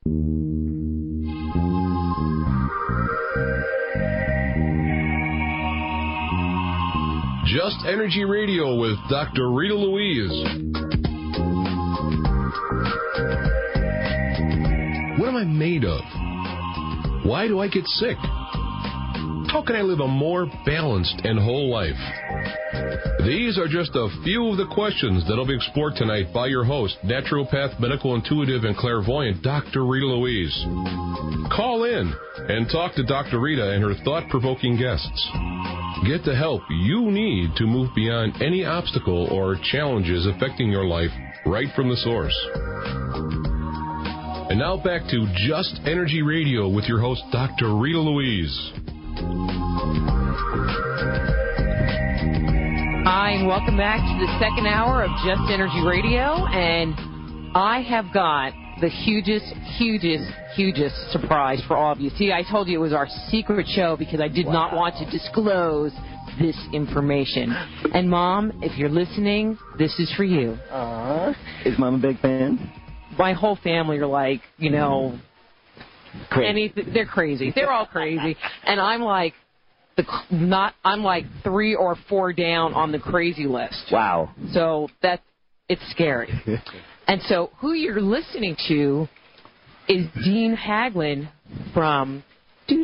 Just Energy Radio with Dr. Rita Louise. What am I made of? Why do I get sick? How can I live a more balanced and whole life? These are just a few of the questions that will be explored tonight by your host, naturopath, medical intuitive, and clairvoyant, Dr. Rita Louise. Call in and talk to Dr. Rita and her thought-provoking guests. Get the help you need to move beyond any obstacle or challenges affecting your life right from the source. And now back to Just Energy Radio with your host, Dr. Rita Louise. Hi, and welcome back to the second hour of Just Energy Radio. And I have got the hugest surprise for all of you. See, I told you it was our secret show because I did not want to disclose this information. And, Mom, if you're listening, this is for you. Is Mom a big fan? My whole family are like, you know, they're crazy. They're all crazy. And I'm like, I'm like 3 or 4 down on the crazy list. Wow. So it's scary. And so who you're listening to is Dean Haglund from The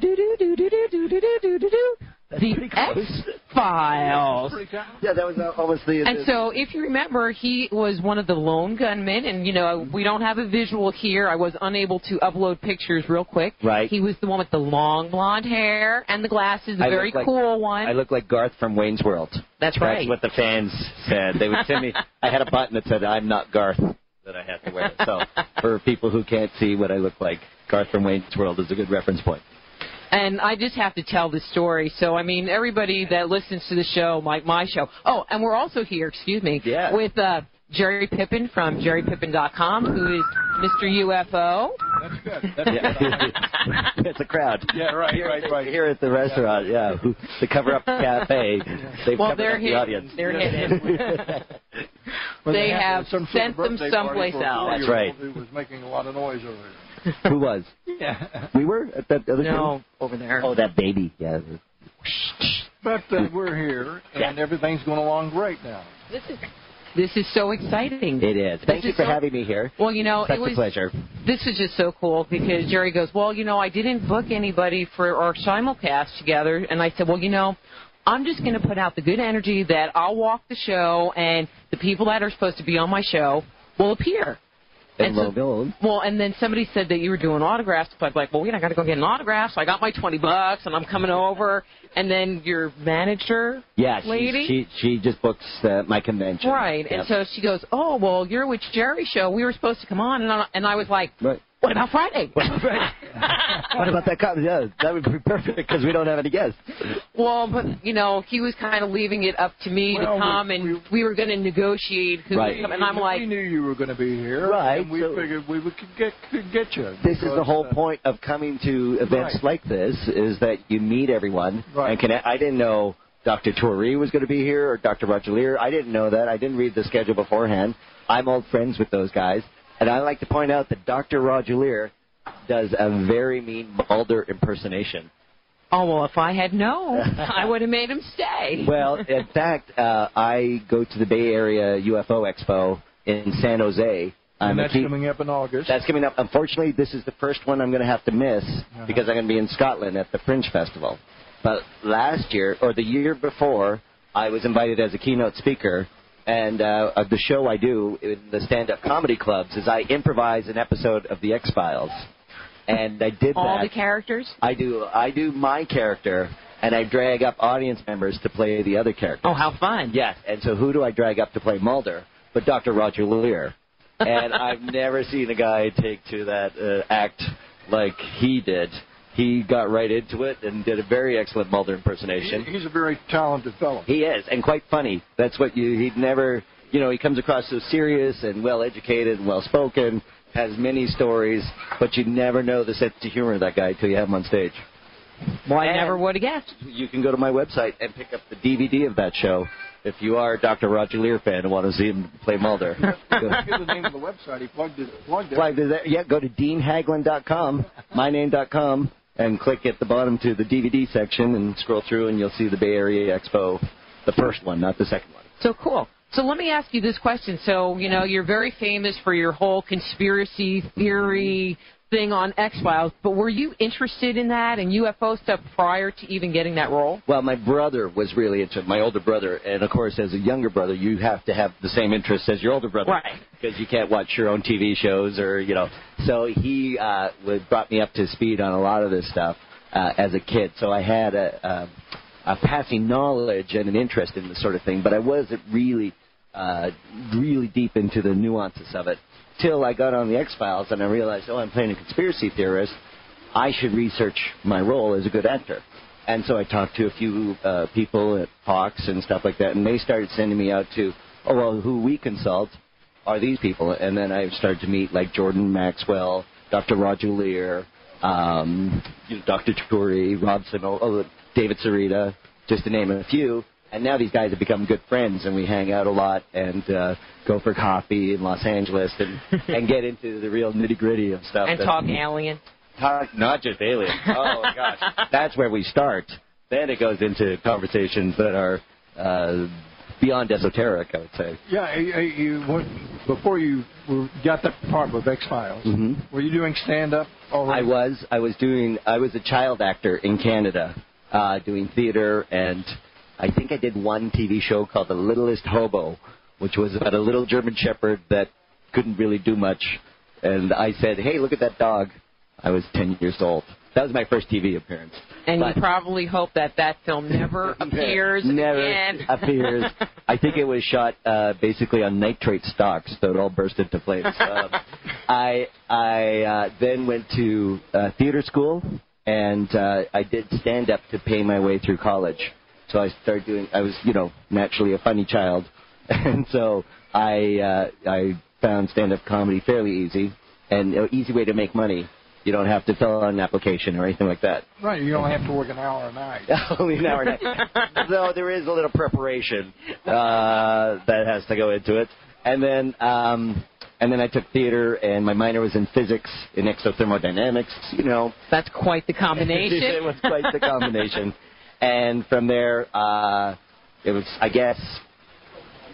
X-Files. Yeah, that was almost the... And so if you remember, he was one of the lone gunmen, and, you know, we don't have a visual here. I was unable to upload pictures real quick. Right. He was the one with the long blonde hair and the glasses, the very cool one. I look like Garth from Wayne's World. That's right. That's what the fans said. They would send me... I had a button that said, I'm not Garth, that I had to wear. So for people who can't see what I look like, Garth from Wayne's World is a good reference point. And I just have to tell this story. So, I mean, everybody that listens to the show, like my show. Oh, and we're also here, with Jerry Pippin from jerrypippin.com, who is Mr. UFO. That's good. That's good. It's a crowd. Yeah, right. Here at the restaurant, the cover-up cafe. They've covered up the audience. They're hidden. They have sent them someplace else. That's right. Who was making a lot of noise over there. Who was? Yeah. We were at that other No, over there. Oh, that baby. Yeah. But we're here, and everything's going along great now. This is so exciting. It is. Thank you for having me here. Well, you know, Such a pleasure. This was just so cool because Jerry goes, well, you know, I didn't book anybody for our simulcast together. And I said, well, you know, I'm just going to put out the good energy that I'll walk the show, and the people that are supposed to be on my show will appear. And then somebody said that you were doing autographs. So I was like, well, I got to go get an autograph. So I got my $20, and I'm coming over. And then your manager lady? she just books my convention. Right. Yep. And so she goes, oh, well, you're with Jerry's show. We were supposed to come on. And I was like, what about Friday? What about that? Yeah, that would be perfect because we don't have any guests. Well, but, you know, he was kind of leaving it up to me to come, and we were going to negotiate who would come. And I'm like... We knew you were going to be here, and we figured we could get you. This is the whole point of coming to events like this, is that you meet everyone. Right. And I didn't know Dr. Torrey was going to be here or Dr. Roger Lear. I didn't know that. I didn't read the schedule beforehand. I'm old friends with those guys. And I like to point out that Dr. Roger Lear does a very mean Mulder impersonation. Oh, well, if I had known, I would have made him stay. Well, in fact, I go to the Bay Area UFO Expo in San Jose. And that's coming up in August. That's coming up. Unfortunately, this is the first one I'm going to have to miss because I'm going to be in Scotland at the Fringe Festival. But last year, or the year before, I was invited as a keynote speaker. And the show I do in the stand-up comedy clubs is I improvise an episode of The X-Files. And I did all the characters? I do my character, and I drag up audience members to play the other characters. Oh, how fun. Yes. And so who do I drag up to play Mulder? But Dr. Roger Lear. And I've never seen a guy take to that act like he did. He got right into it and did a very excellent Mulder impersonation. He's a very talented fellow. He is, and quite funny. That's what he'd never, he comes across so serious and well-educated and well-spoken, has many stories, but you never know the sense of humor of that guy until you have him on stage. Well, I never would have guessed. You can go to my website and pick up the DVD of that show if you are a Dr. Roger Lear fan and want to see him play Mulder. Give the name of the website. He plugged it. Yeah, go to deanhaglund.com, myname.com, and click at the bottom to the DVD section and scroll through, and you'll see the Bay Area Expo, the first one, not the second one. So cool. So let me ask you this question. So, you're very famous for your whole conspiracy theory thing on X-Files, but were you interested in that and UFO stuff prior to even getting that role? Well, my brother was really into it, my older brother, and of course, as a younger brother, you have to have the same interests as your older brother. Right. Because you can't watch your own TV shows or, So he brought me up to speed on a lot of this stuff as a kid. So I had a passing knowledge and an interest in this sort of thing, but I wasn't really deep into the nuances of it. Till I got on the X-Files and I realized, I'm playing a conspiracy theorist. I should research my role as a good actor. And so I talked to a few people at Fox and stuff like that, and they started sending me out to, who we consult are these people. And then I started to meet like Jordan Maxwell, Dr. Roger Lear, Dr. Turi, Robson, David Sarita, just to name a few. And now these guys have become good friends, and we hang out a lot and go for coffee in Los Angeles and get into the real nitty-gritty of stuff. And talk alien. Not just alien. Oh, gosh. That's where we start. Then it goes into conversations that are beyond esoteric, I would say. Yeah, before you got that part with X-Files, were you doing stand-up already? I was a child actor in Canada doing theater, and I think I did one TV show called The Littlest Hobo, which was about a little German Shepherd that couldn't really do much. And I said, hey, look at that dog. I was 10 years old. That was my first TV appearance. And you probably hope that film never appears again. Appears. I think it was shot basically on nitrate stocks, so it all burst into flames. I then went to theater school, and I did stand-up to pay my way through college. So I was, naturally a funny child. And so I found stand-up comedy fairly easy, and an easy way to make money. You don't have to fill out an application or anything like that. Right, you only have to work an hour a night. Only an hour a night. Though there is a little preparation that has to go into it. And then I took theater, and my minor was in physics, in exothermodynamics, That's quite the combination. It was quite the combination. And from there, it was, I guess...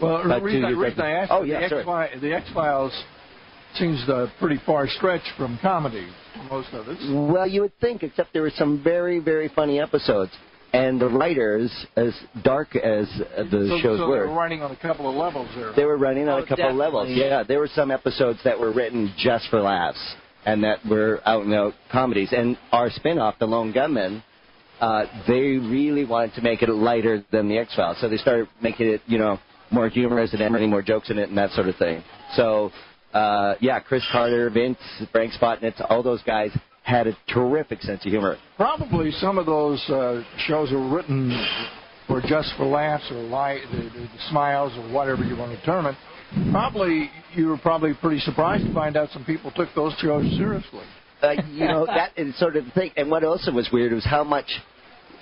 Well, Rita, I asked the X-Files seems a pretty far stretch from comedy, most of it. Well, you would think, except there were some very, very funny episodes. And the writers, as dark as the shows were... So they were running on a couple of levels there. They were running on a couple of levels, yeah. There were some episodes that were written just for laughs, and that were out-and-out comedies. And our spin-off, The Lone Gunman... they really wanted to make it lighter than the X-Files, so they started making it, more humorous and adding more jokes in it and that sort of thing. So, Chris Carter, Vince, Frank Spotnitz, all those guys had a terrific sense of humor. Probably some of those shows were written for just for laughs or the smiles or whatever you want to term it. You were probably pretty surprised to find out some people took those shows seriously. That is sort of the thing. And what also was weird was how much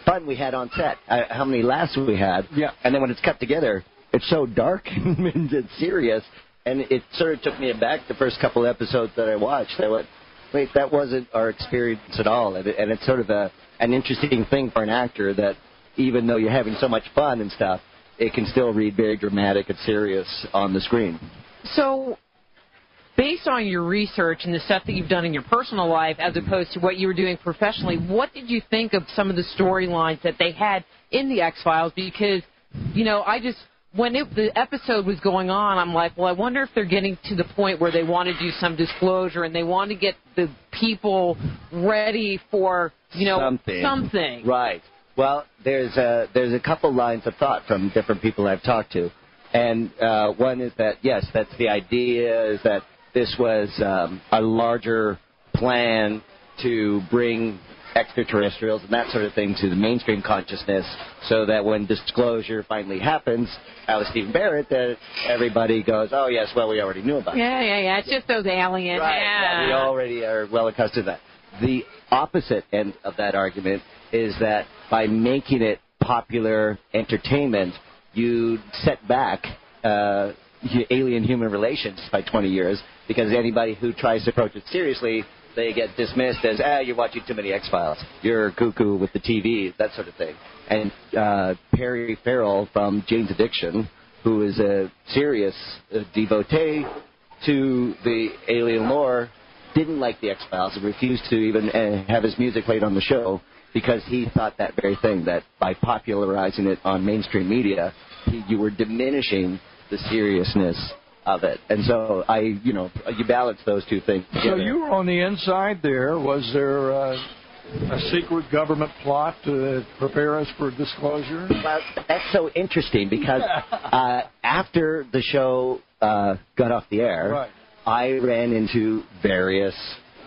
fun we had on set, how many laughs we had. Yeah. And then when it's cut together, it's so dark and it's serious. And it sort of took me aback the first couple episodes that I watched. I went, wait, that wasn't our experience at all. And it's sort of an interesting thing for an actor that even though you're having so much fun and stuff, it can still read very dramatic and serious on the screen. So... based on your research and the stuff that you've done in your personal life as opposed to what you were doing professionally, what did you think of some of the storylines that they had in the X-Files? Because, when the episode was going on, I'm like, well, I wonder if they're getting to the point where they want to do some disclosure and they want to get the people ready for, something. Right. Well, there's a couple lines of thought from different people I've talked to. And one is that, yes, that's the idea, is that this was a larger plan to bring extraterrestrials and that sort of thing to the mainstream consciousness so that when disclosure finally happens, out of Stephen Barrett, that everybody goes, oh, yes, well, we already knew about it. Yeah. It's just those aliens. Right. Yeah, we already are well accustomed to that. The opposite end of that argument is that by making it popular entertainment, you set back alien-human relations by 20 years, because anybody who tries to approach it seriously, they get dismissed as, you're watching too many X-Files, you're cuckoo with the TV, that sort of thing. And Perry Farrell from Jane's Addiction, who is a serious devotee to the alien lore, didn't like the X-Files and refused to even have his music played on the show, because he thought that very thing, that by popularizing it on mainstream media, you were diminishing the seriousness of it. And so you balance those two things together. So you were on the inside there. Was there a secret government plot to prepare us for disclosure? Well, that's so interesting, because after the show got off the air, right, I ran into various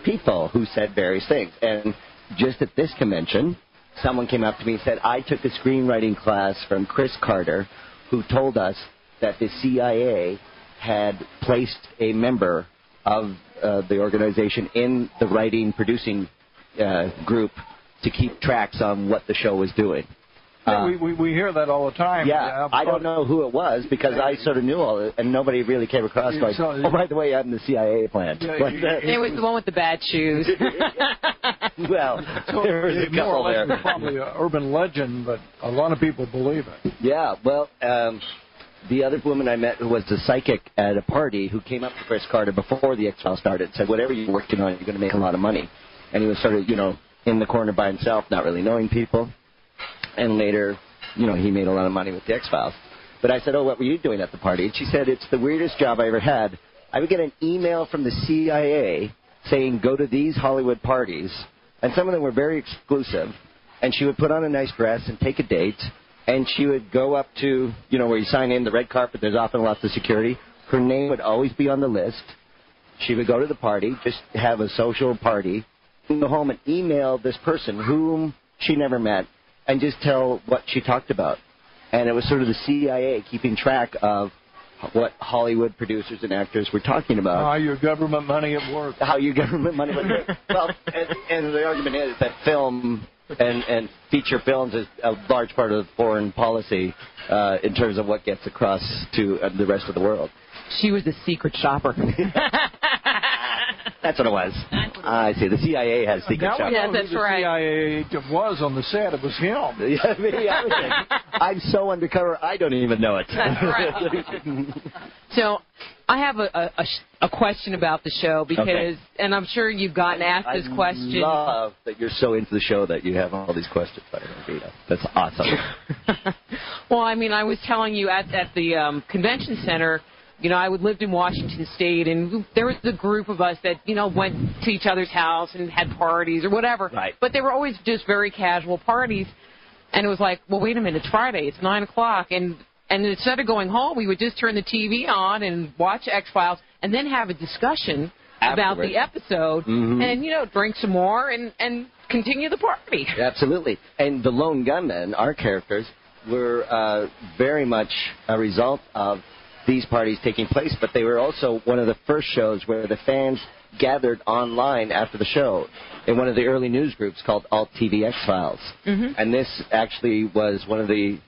people who said various things. And just at this convention, someone came up to me and said, I took a screenwriting class from Chris Carter, who told us that the CIA had placed a member of the organization in the writing, producing group to keep tracks on what the show was doing. We hear that all the time. Yeah, I don't know who it was, because I sort of knew all of it, and nobody really came across like, oh, by the way, I'm the CIA plant. It was the one with the bad shoes. Well, there was a couple there. It's probably an urban legend, but a lot of people believe it. Yeah, well, the other woman I met who was the psychic at a party, who came up to Chris Carter before the X-Files started, said, whatever you're working on, you're going to make a lot of money. And he was sort of, in the corner by himself, not really knowing people. And later, he made a lot of money with the X-Files. But I said, oh, what were you doing at the party? And she said, it's the weirdest job I ever had. I would get an email from the CIA saying, go to these Hollywood parties. And some of them were very exclusive. And she would put on a nice dress and take a date. And she would go up to, where you sign in, the red carpet. There's often lots of security. Her name would always be on the list. She would go to the party, just have a social party, go home and email this person whom she never met, and just tell what she talked about. And it was sort of the CIA keeping track of what Hollywood producers and actors were talking about. How your government money at work. How your government money at work. Well, and the argument is that film and feature films is a large part of foreign policy in terms of what gets across to the rest of the world. She was a secret shopper. That's what it was. I see. The CIA has secret shoppers. Yeah, that's right. The CIA was on the set. It was him. I'm so undercover, I don't even know it. That's right. So I have a question about the show, because, and I'm sure you've gotten asked this question. I love that you're so into the show that you have all these questions. Rita. That's awesome. Well, I mean, I was telling you at the convention center, I lived in Washington State, and there was a group of us that, went to each other's house and had parties or whatever. Right. But they were always just very casual parties. And it was like, well, wait a minute, it's Friday, it's 9 o'clock. And instead of going home, we would just turn the TV on and watch X-Files and then have a discussion about the episode and, drink some more and continue the party. Absolutely. And the Lone Gunmen, our characters, were very much a result of these parties taking place, but they were also one of the first shows where the fans gathered online after the show in one of the early news groups called Alt TV X-Files. And this actually was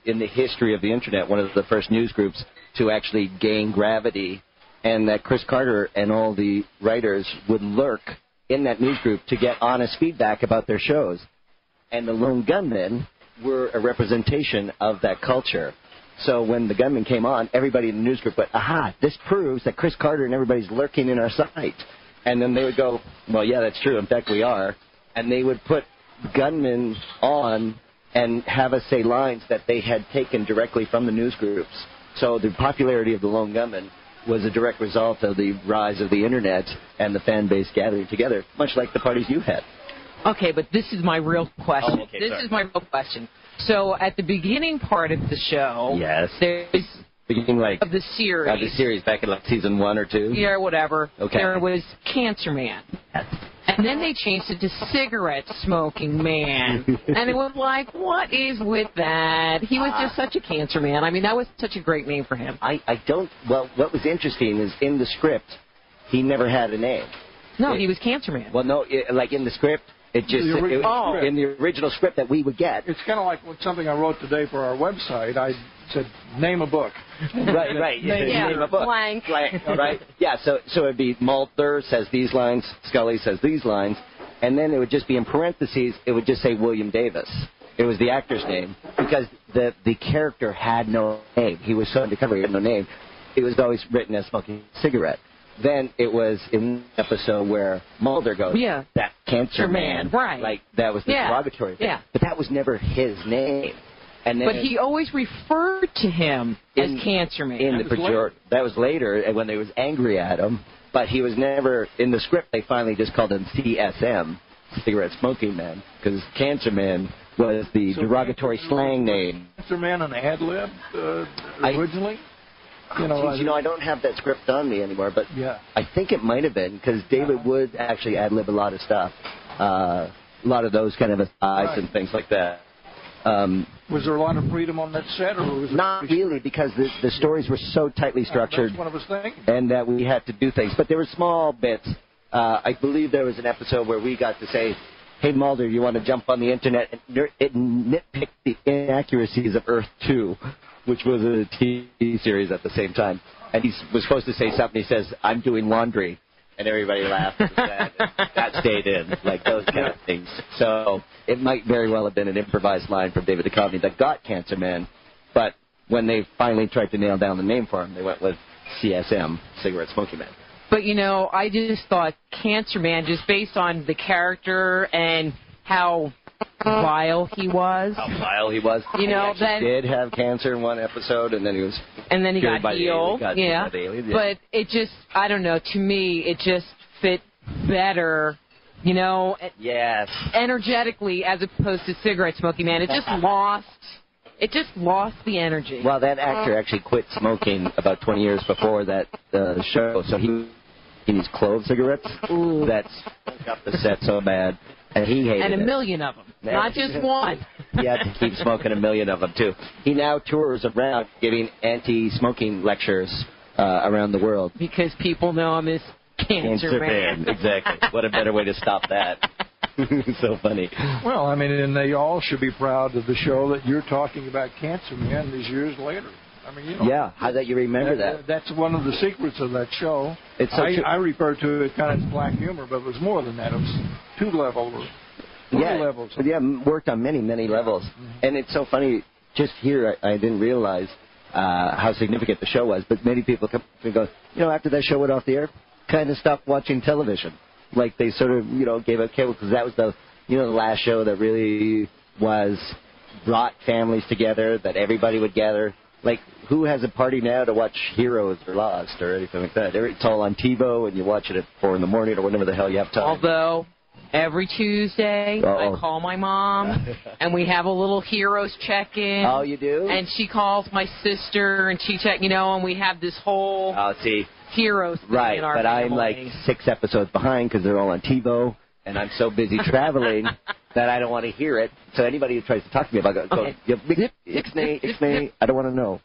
in the history of the Internet, one of the first news groups to actually gain gravity, and that Chris Carter and all the writers would lurk in that news group to get honest feedback about their shows. And the Lone Gunmen were a representation of that culture. So when the gunman came on, everybody in the news group went, aha, this proves that Chris Carter and everybody's lurking in our site. And then they would go, well, yeah, that's true. In fact, we are. And they would put gunmen on and have us say lines that they had taken directly from the news groups. So the popularity of the Lone Gunmen was a direct result of the rise of the Internet and the fan base gathering together, much like the parties you had. Okay, but this is my real question. This is my real question. So at the beginning part of the show, there's beginning of the series. Of the series back in season 1 or 2? Yeah, whatever. Okay. There was Cancer Man. Yes. And then they changed it to Cigarette Smoking Man. And it was like, what is with that? He was just such a cancer man. I mean, that was such a great name for him. Well, what was interesting is in the script, he never had a name. No, he was Cancer Man. Well, no, like in the script, it just in the original script that we would get. It's kind of like something I wrote today for our website. I said, name a book. Right. Name a book. Blank. Right. Yeah. So it'd be Mulder says these lines, Scully says these lines, and then it would just be in parentheses. It would just say William Davis. It was the actor's name because the character had no name. He was so undercover, he had no name. It was always written as smoking a cigarette. Then it was in an episode where Mulder goes, that Cancer Man. Right. Like, that was the derogatory thing. Yeah. But that was never his name. And then, but he always referred to him as Cancer Man. That was later when they was angry at him. But he was never, in the script, they finally just called him CSM, Cigarette Smoking Man, because Cancer Man was the derogatory slang name. Cancer Man an ad-lib originally? I don't have that script on me anymore, but I think it might have been, because David would actually ad-lib a lot of stuff. A lot of those kind of asides and things like that. Was there a lot of freedom on that set? Or was it not really, because the stories were so tightly structured. That's what I was thinking. And that we had to do things. But there were small bits. I believe there was an episode where we got to say, hey, Mulder, you want to jump on the Internet and nitpick the inaccuracies of Earth 2, which was a TV series at the same time. And he was supposed to say something. He says, I'm doing laundry. And everybody laughed at that. That stayed in, like those kind of things. So it might very well have been an improvised line from David Duchovny that got Cancer Man. But when they finally tried to nail down the name for him, they went with CSM, Cigarette Smoking Man. But, I just thought Cancer Man, just based on the character and how vile he was. He did have cancer in one episode, and then he was... And then he got healed. But it just, I don't know, to me, it just fit better, energetically, as opposed to Cigarette Smoking Man. It just lost the energy. Well, that actor actually quit smoking about 20 years before that show, so he used clove cigarettes. Ooh. That's up the set so bad. And he hated it. And a million of them, not just one. He had to keep smoking a million of them, too. He now tours around giving anti-smoking lectures around the world. Because people know him as Cancer Man. Exactly. What a better way to stop that. So funny. Well, and they all should be proud of the show that you're talking about Cancer Man these years later. How that you remember that? That's one of the secrets of that show. I refer to it kind of as black humor, but it was more than that. It was two levels. Worked on many, many levels. Mm-hmm. And it's so funny, just here, I didn't realize how significant the show was, but many people come and go, after that show went off the air, kind of stopped watching television. Like they sort of, gave up cable, because that was the last show that really brought families together, that everybody would gather. Like, who has a party now to watch Heroes or Lost or anything like that? It's all on TiVo, and you watch it at 4 in the morning or whenever the hell you have time. Although, every Tuesday, I call my mom, and we have a little Heroes check-in. Oh, you do? And she calls my sister, and she and we have this whole Heroes thing in our family. But I'm like 6 episodes behind because they're all on TiVo, and I'm so busy traveling that I don't want to hear it. So anybody who tries to talk to me about it, Ixnay, I don't want to know.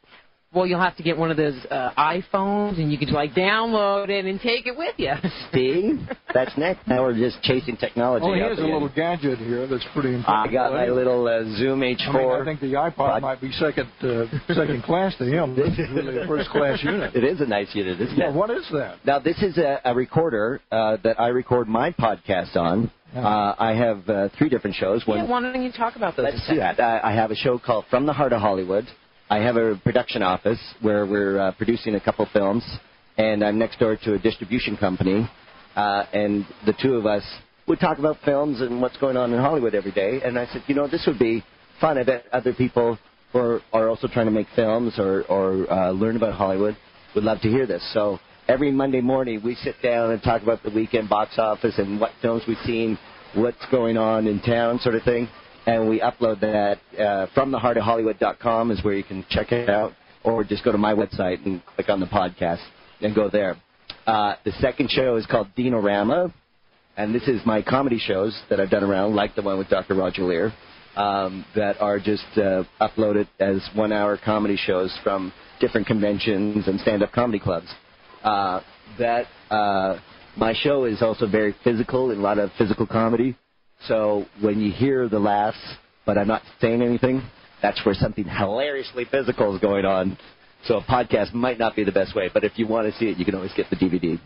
Well, you'll have to get one of those iPhones, and you can download it and take it with you. See? That's next. Now we're just chasing technology. Oh, he has a little gadget here that's pretty important. I got my little Zoom H4. I think the iPod might be second class to him. This is really a first-class unit. It is a nice unit, isn't it? What is that? Now, this is a recorder that I record my podcast on. I have 3 different shows. Why don't you talk about those? Let's do that. I have a show called From the Heart of Hollywood. I have a production office where we're producing a couple films, and I'm next door to a distribution company, and the two of us would talk about films and what's going on in Hollywood every day. And I said, this would be fun. I bet other people who are also trying to make films or learn about Hollywood would love to hear this. So every Monday morning we sit down and talk about the weekend box office and what films we've seen, what's going on in town, sort of thing. And we upload that from theheartofhollywood.com is where you can check it out, or just go to my website and click on the podcast and go there. The second show is called Dinorama, and this is my comedy shows that I've done around, like the one with Dr. Roger Lear, that are just uploaded as 1-hour comedy shows from different conventions and stand-up comedy clubs. That my show is also very physical, and a lot of physical comedy. So when you hear the laughs, but I'm not saying anything, that's where something hilariously physical is going on. So a podcast might not be the best way, but if you want to see it, you can always get the DVD.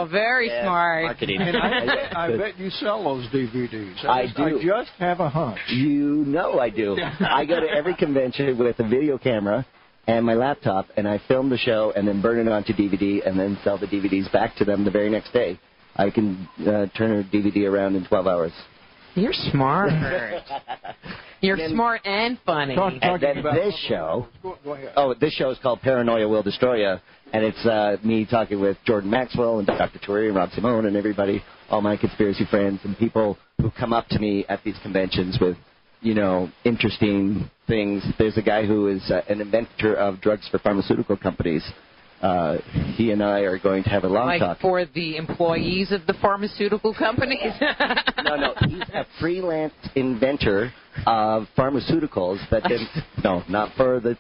Very smart. Marketing. And I bet you sell those DVDs. I do. I just have a hunch. You know I do. I go to every convention with a video camera and my laptop, and I film the show and then burn it onto DVD and then sell the DVDs back to them the very next day. I can turn a DVD around in 12 hours. You're smart. You're smart and funny. And then this show, Go ahead. this show is called Paranoia Will Destroy Ya, and it's me talking with Jordan Maxwell and Dr. Torrey and Rob Simone and everybody, all my conspiracy friends and people who come up to me at these conventions with, interesting things. There's a guy who is an inventor of drugs for pharmaceutical companies. He and I are going to have a long talk. For the employees of the pharmaceutical companies? No. He's a freelance inventor of pharmaceuticals that no, not for the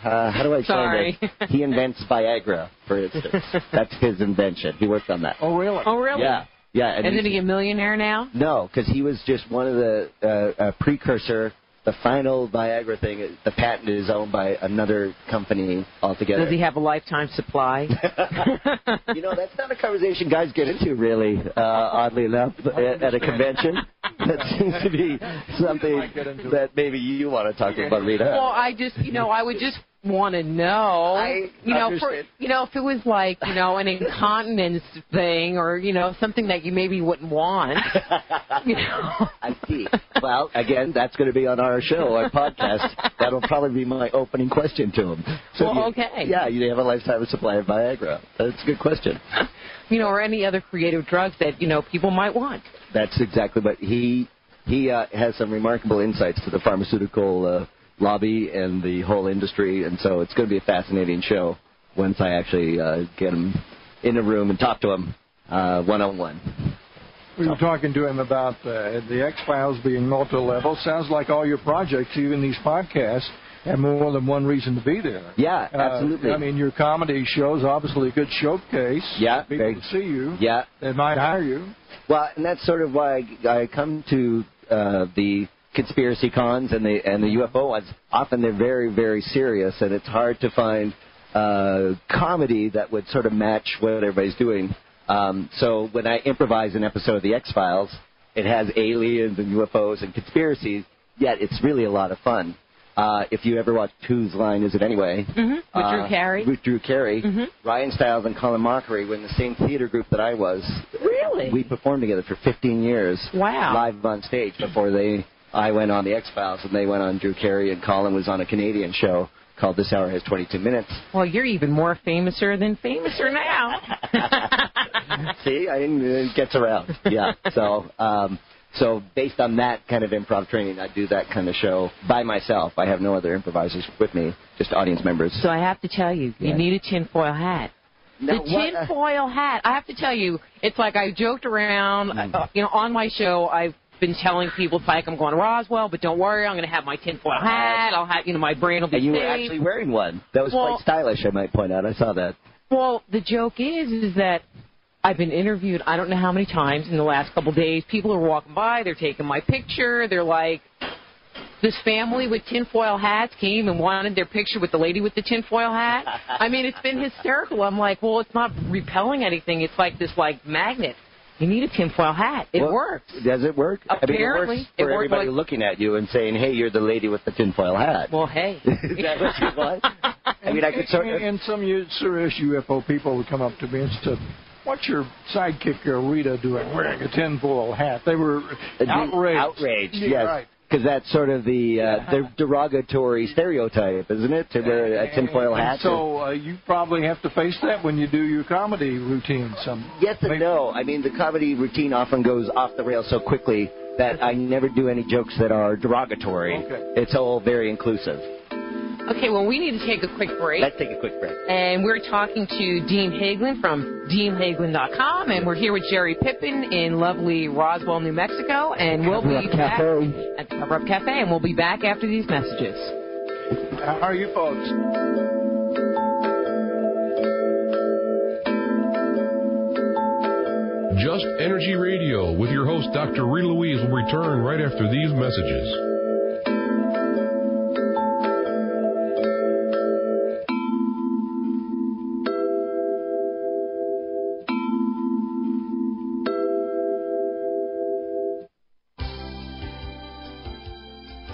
how do I explain this? He invents Viagra, for instance. That's his invention. He worked on that. Oh, really? Yeah. Isn't he a millionaire now? No, because he was just one of the precursor. The final Viagra thing, the patent is owned by another company altogether. Does he have a lifetime supply? That's not a conversation guys get into, really, oddly enough, at a convention. That seems to be something that maybe you want to talk about, Rita. Well, I would just want to know, if it was like, an incontinence thing or, something that you maybe wouldn't want. I see. Well, again, that's going to be on our show, our podcast. That'll probably be my opening question to him. So okay. Yeah, you have a lifetime supply of Viagra. That's a good question. Or any other creative drugs that, people might want. That's exactly what he has some remarkable insights to the pharmaceutical lobby and the whole industry, and so it's going to be a fascinating show once I actually get him in a room and talk to him one-on-one. We were talking to him about the X-Files being multi-level. Sounds like all your projects, even these podcasts, have more than one reason to be there. Yeah, absolutely. Your comedy show's obviously a good showcase. Yeah. People to see you. Yeah. They might hire you. Well, and that's sort of why I come to the conspiracy cons and the UFO ones. Often they're very, very serious, and it's hard to find comedy that would sort of match what everybody's doing. So when I improvise an episode of The X-Files, it has aliens and UFOs and conspiracies, yet it's really a lot of fun. If you ever watch Whose Line Is It Anyway? Mm-hmm. With Drew Carey. With Drew Carey. Mm-hmm. Ryan Stiles and Colin Mockery were in the same theater group that I was. Really? We performed together for 15 years. Wow. Live on stage before I went on The X-Files, and they went on Drew Carey, and Colin was on a Canadian show called This Hour Has 22 Minutes. Well, you're even more famouser than famouser now. See, it gets around. Yeah. So based on that kind of improv training, I do that kind of show by myself. I have no other improvisers with me, just audience members. So I have to tell you, you need a tinfoil hat. Now, the tinfoil hat, I have to tell you, it's like I joked around, on my show, I've been telling people, it's like I'm going to Roswell, but don't worry, I'm going to have my tinfoil hat. I'll have, my brain will be And you safe. were actually wearing one. That was quite stylish, I might point out. I saw that. Well, the joke is that I've been interviewed I don't know how many times in the last couple of days. People are walking by, they're taking my picture, they're like, this family with tinfoil hats came and wanted their picture with the lady with the tinfoil hat. I mean, it's been hysterical. I'm like, well, it's not repelling anything. It's like this, magnet. You need a tinfoil hat. It works. Does it work? Apparently. It works for everybody looking at you and saying, hey, you're the lady with the tinfoil hat. Well, hey. Is that what you want? I could sort of... And some serious UFO people would come up to me and said, what's your sidekick Rita doing wearing a tinfoil hat? They were outraged. Outraged, yeah, yes. Right. Because that's sort of the derogatory stereotype, isn't it, to wear a tinfoil hat? So you probably have to face that when you do your comedy routine. Yes and no. I mean, the comedy routine often goes off the rails so quickly that I never do any jokes that are derogatory. Okay. It's all very inclusive. Okay, well, we need to take a quick break. Let's take a quick break. And we're talking to Dean Haglund from DeanHaglund.com, and we're here with Jerry Pippin in lovely Roswell, New Mexico, and we'll be back at the Cover Up Cafe, and we'll be back after these messages. How are you folks? Just Energy Radio with your host, Dr. Rita Louise, will return right after these messages.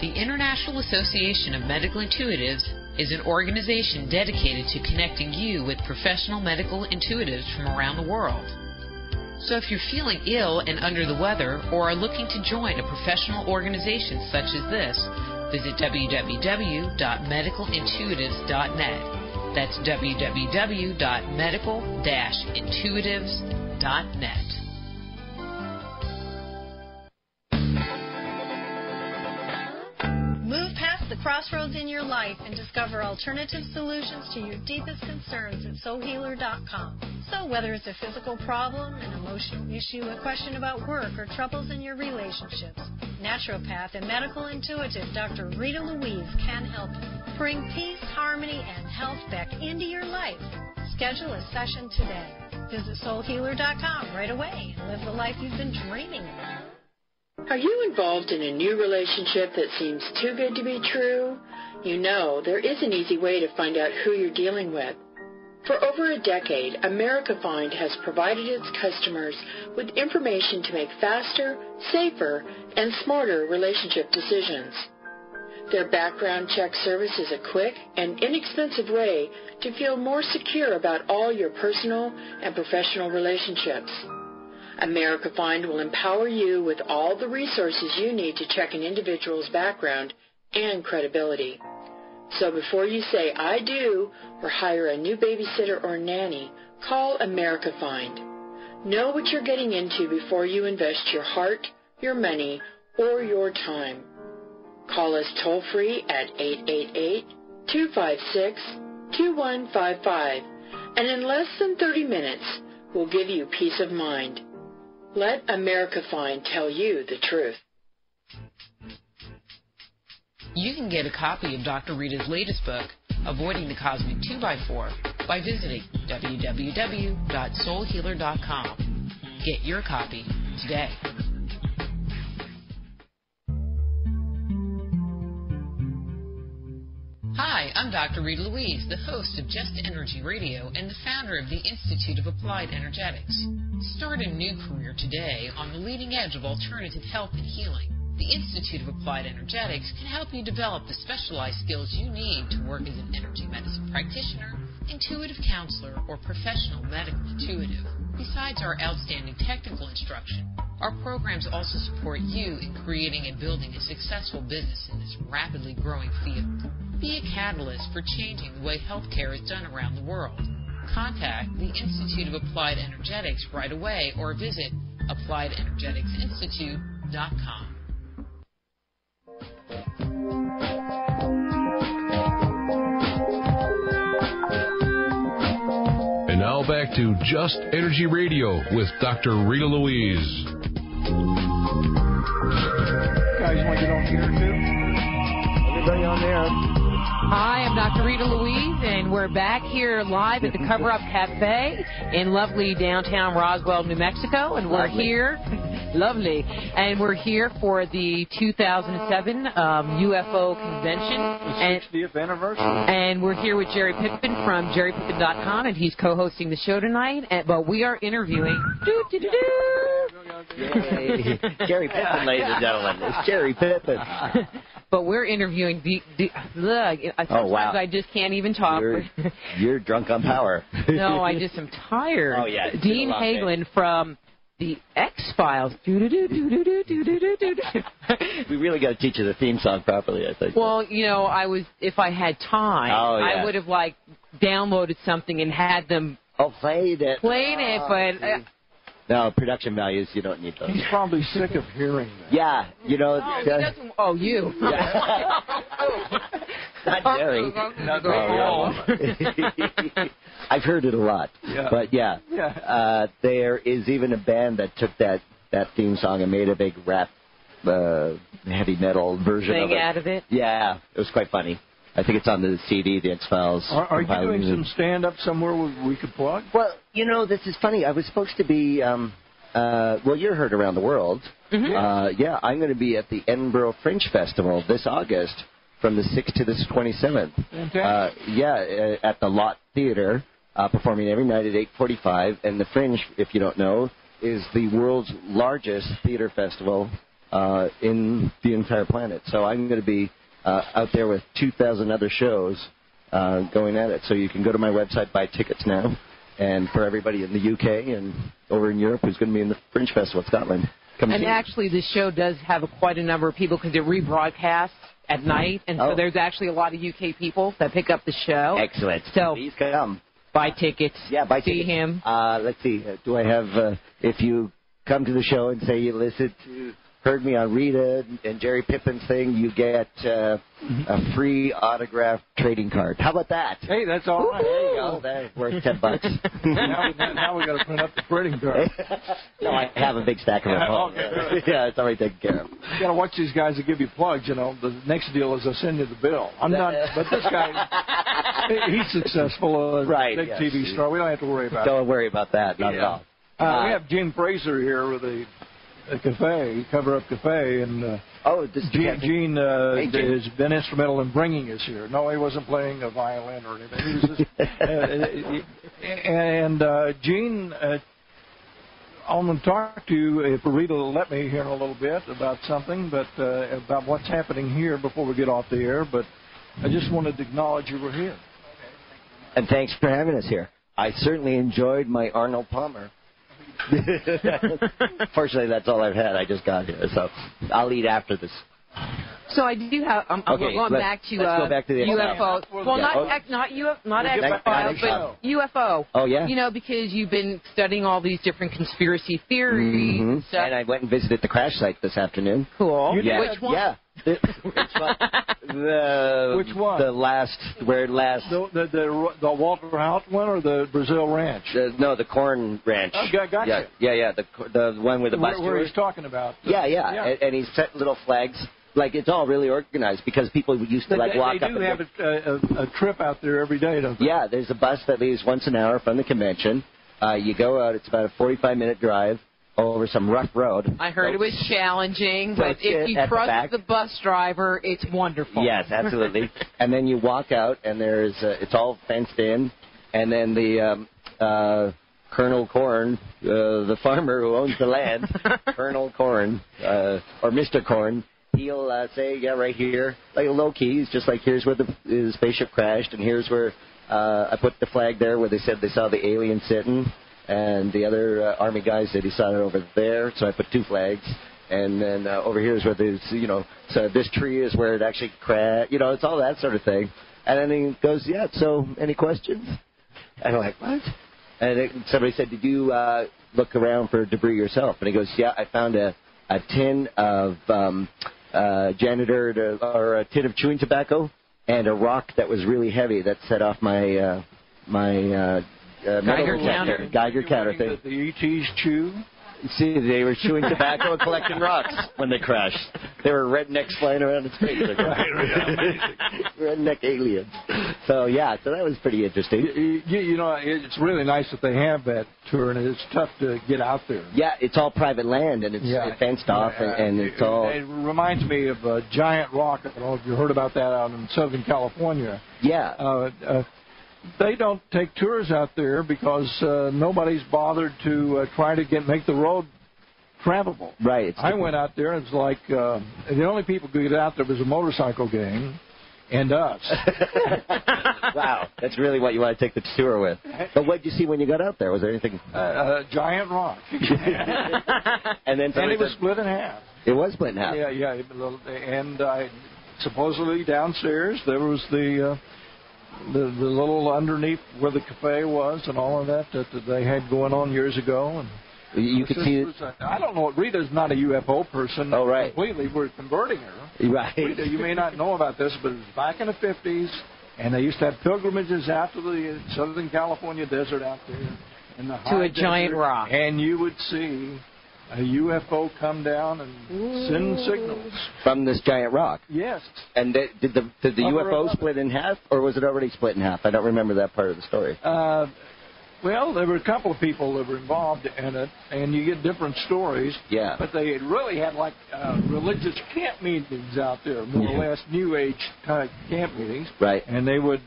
The International Association of Medical Intuitives is an organization dedicated to connecting you with professional medical intuitives from around the world. So if you're feeling ill and under the weather or are looking to join a professional organization such as this, visit www.medicalintuitives.net. That's www.medical-intuitives.net. Move past the crossroads in your life and discover alternative solutions to your deepest concerns at soulhealer.com. So whether it's a physical problem, an emotional issue, a question about work, or troubles in your relationships, naturopath and medical intuitive Dr. Rita Louise can help you. Bring peace, harmony, and health back into your life. Schedule a session today. Visit soulhealer.com right away and live the life you've been dreaming of. Are you involved in a new relationship that seems too good to be true? You know, there is an easy way to find out who you're dealing with. For over a decade, America Find has provided its customers with information to make faster, safer, and smarter relationship decisions. Their background check service is a quick and inexpensive way to feel more secure about all your personal and professional relationships. America Find will empower you with all the resources you need to check an individual's background and credibility. So before you say, I do, or hire a new babysitter or nanny, call America Find. Know what you're getting into before you invest your heart, your money, or your time. Call us toll-free at 888-256-2155, and in less than 30 minutes, we'll give you peace of mind. Let America Find tell you the truth. You can get a copy of Dr. Rita's latest book, Avoiding the Cosmic 2x4, by visiting www.soulhealer.com. Get your copy today. Hi, I'm Dr. Rita Louise, the host of Just Energy Radio and the founder of the Institute of Applied Energetics. Start a new career today on the leading edge of alternative health and healing. The Institute of Applied Energetics can help you develop the specialized skills you need to work as an energy medicine practitioner, intuitive counselor, or professional medical intuitive. Besides our outstanding technical instruction, our programs also support you in creating and building a successful business in this rapidly growing field. Be a catalyst for changing the way healthcare is done around the world. Contact the Institute of Applied Energetics right away or visit appliedenergeticsinstitute.com. And now back to Just Energy Radio with Dr. Rita Louise. Guys, want to get on here too? Everybody on there? Hi, I'm Dr. Rita Louise, and we're back here live at the Cover Up Cafe in lovely downtown Roswell, New Mexico, and we're here. Lovely. And we're here for the 2007 UFO convention. The 60th anniversary. And we're here with Jerry Pippin from jerrypippin.com, and he's co-hosting the show tonight. But we are interviewing... Yay. Jerry Pippin, ladies and gentlemen. It's Jerry Pippin. But we're interviewing sometimes I just can't even talk. You're drunk on power. No, I just am tired. Oh, yeah. Dean Haglund from the X-Files. We really got to teach you the theme song properly, I think. Well, you know, if I had time, I would have, downloaded something and had them played it. But... no, production values, you don't need those. He's probably sick of hearing that. Yeah, you know... you. Yeah. Not Jerry. I've heard it a lot. Yeah. But, there is even a band that took that theme song and made a big rap, heavy metal version of it. Out of it? Yeah, it was quite funny. I think it's on the CD, the X-Files. Are you doing some stand-up somewhere we could plug? Well, you know, this is funny. I was supposed to be well, you're heard around the world. Mm-hmm. Yeah, I'm going to be at the Edinburgh Fringe Festival this August from the 6th to the 27th. At the Lot Theatre, performing every night at 8:45. And the Fringe, if you don't know, is the world's largest theater festival in the entire planet. So I'm going to be out there with 2,000 other shows going at it. So you can go to my website, buy tickets now. And for everybody in the UK and over in Europe who's going to be in the Fringe Festival in Scotland, come and see actually, this show does have quite a number of people because it rebroadcasts at night, and so there's actually a lot of UK people that pick up the show. Excellent. So please come. Buy tickets. Yeah, buy see tickets. him. Let's see. Do I have? If you come to the show and say you heard me on Rita and Jerry Pippin's thing, you get a free autographed trading card. How about that? Hey, that's all right. There you go. That's worth $10. now we got to print up the trading card. No, I have a big stack of them. Okay. Yeah, it's already taken care of. You got to watch these guys that give you plugs. You know, the next deal is they'll send you the bill. I'm not, but this guy, he's successful. Right. Big yes. TV star. We don't have to worry about it. Don't worry about that. Not at all. We have Gene Fraser here with a cafe, Cover Up Cafe, and Gene has been instrumental in bringing us here. No, he wasn't playing a violin or anything. He was just, Gene, I'm going to talk to you, if Rita will let me, here in a little bit about something, but about what's happening here before we get off the air. But I just wanted to acknowledge you were here. And thanks for having us here. I certainly enjoyed my Arnold Palmer. Fortunately, that's all I've had. I just got here, so I'll eat after this. So I do have. I'm going back to go back to the UFO. Well, not X-Files, but UFO. Oh yeah. You know, because you've been studying all these different conspiracy theories. Mm-hmm. And stuff. And I went and visited the crash site this afternoon. Cool. Yeah. Which one? Yeah. Which one? The last, where it last. The Walter Hout one or the Brazil Ranch? No, the Corn Ranch. Oh, gotcha. Yeah. The one with the bus where he's talking about. Yeah. And he's set little flags. Like, it's all really organized because people used to, walk up. They do have a trip out there every day, don't they? Yeah, there's a bus that leaves once an hour from the convention. You go out, it's about a 45-minute drive over some rough road. I heard it was challenging, but if you trust the bus driver, it's wonderful. Yes, absolutely. And then you walk out, and it's all fenced in, and then the Colonel Corn, the farmer who owns the land, Colonel Corn, or Mr. Corn, he'll say, yeah, right here, like a low key. He's just like, here's where the spaceship crashed, and here's where I put the flag there where they said they saw the alien sitting, and the other Army guy said he saw it over there, so I put 2 flags. And then over here is where there's, so this tree is where it actually crashed. It's all that sort of thing. And then he goes, yeah, so any questions? And I'm like, what? And somebody said, did you look around for debris yourself? And he goes, yeah, I found a tin of janitor or a tin of chewing tobacco and a rock that was really heavy that set off my Geiger counter thing. The ETs chew? See, they were chewing tobacco and collecting rocks when they crashed. They were rednecks flying around in space. Redneck aliens. So that was pretty interesting. It's really nice that they have that tour, and it's tough to get out there. Yeah, it's all private land, and it's fenced off, and it's all... It reminds me of a giant rock. I don't know if you heard about that out in Southern California. Yeah. They don't take tours out there because nobody's bothered to try to make the road travelable. Right. I went out there, and it's like the only people who could get out there was a motorcycle gang and us. Wow, that's really what you want to take the tour with. But what did you see when you got out there? Was there anything? A giant rock. And then it was split in half. It was split in half. Yeah. And supposedly downstairs there was the little underneath where the cafe was and all of that they had going on years ago. And you could see it. I don't know. Rita's not a UFO person. Oh, right. Completely. We're converting her. Right. Rita, you may not know about this, but it was back in the 50s, and they used to have pilgrimages out to the Southern California desert out there. In the to a giant rock. And you would see a UFO come down and send signals from this giant rock. Yes. And did the UFO split in half, or was it already split in half? I don't remember that part of the story. Well, there were a couple of people that were involved in it, and you get different stories. Yeah. But they really had like religious camp meetings out there, more or less New Age type camp meetings. Right. And they would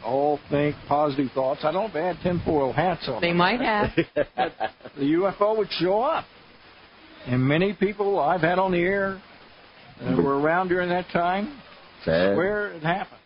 all think positive thoughts. I don't know if they had tinfoil hats on. They might have. The UFO would show up. And many people I've had on the air that were around during that time swear it happened.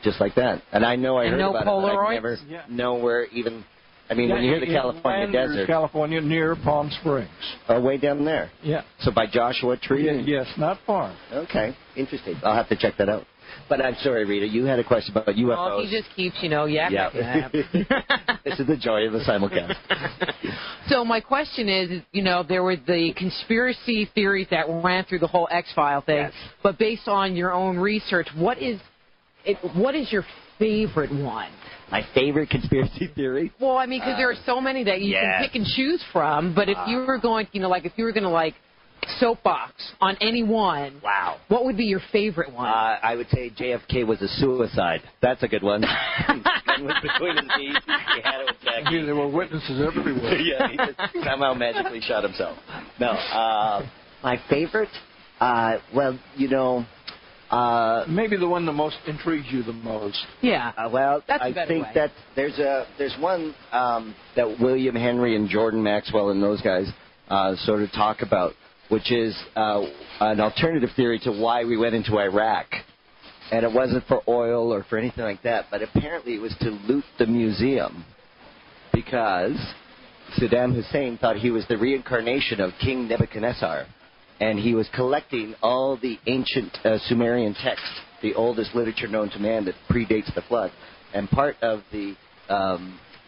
Just like that. And I know I heard about Polaroids? it, but I never know where even... I mean, when you hear the California desert... California, near Palm Springs. Oh, way down there? Yeah. So by Joshua Tree? Yeah, yes, not far. Okay, interesting. I'll have to check that out. But I'm sorry, Rita, you had a question about UFOs. Well, he just keeps, yakking. Yeah. This is the joy of the simulcast. So my question is, there were the conspiracy theories that ran through the whole X-File thing, but based on your own research, what is your favorite one? My favorite conspiracy theory? Well, I mean, because there are so many that you can pick and choose from, but if you were going, if you were going to, soapbox on any one, what would be your favorite one? I would say JFK was a suicide. That's a good one. His gun was between his knees. He had to attack. There were witnesses everywhere. Yeah, he just somehow magically shot himself. No, my favorite? Maybe the one that most intrigues you the most. Yeah. That's I think way. That there's one that William Henry and Jordan Maxwell and those guys sort of talk about, which is an alternative theory to why we went into Iraq. And it wasn't for oil or for anything like that, but apparently it was to loot the museum because Saddam Hussein thought he was the reincarnation of King Nebuchadnezzar. And he was collecting all the ancient Sumerian texts, the oldest literature known to man that predates the flood. And part of the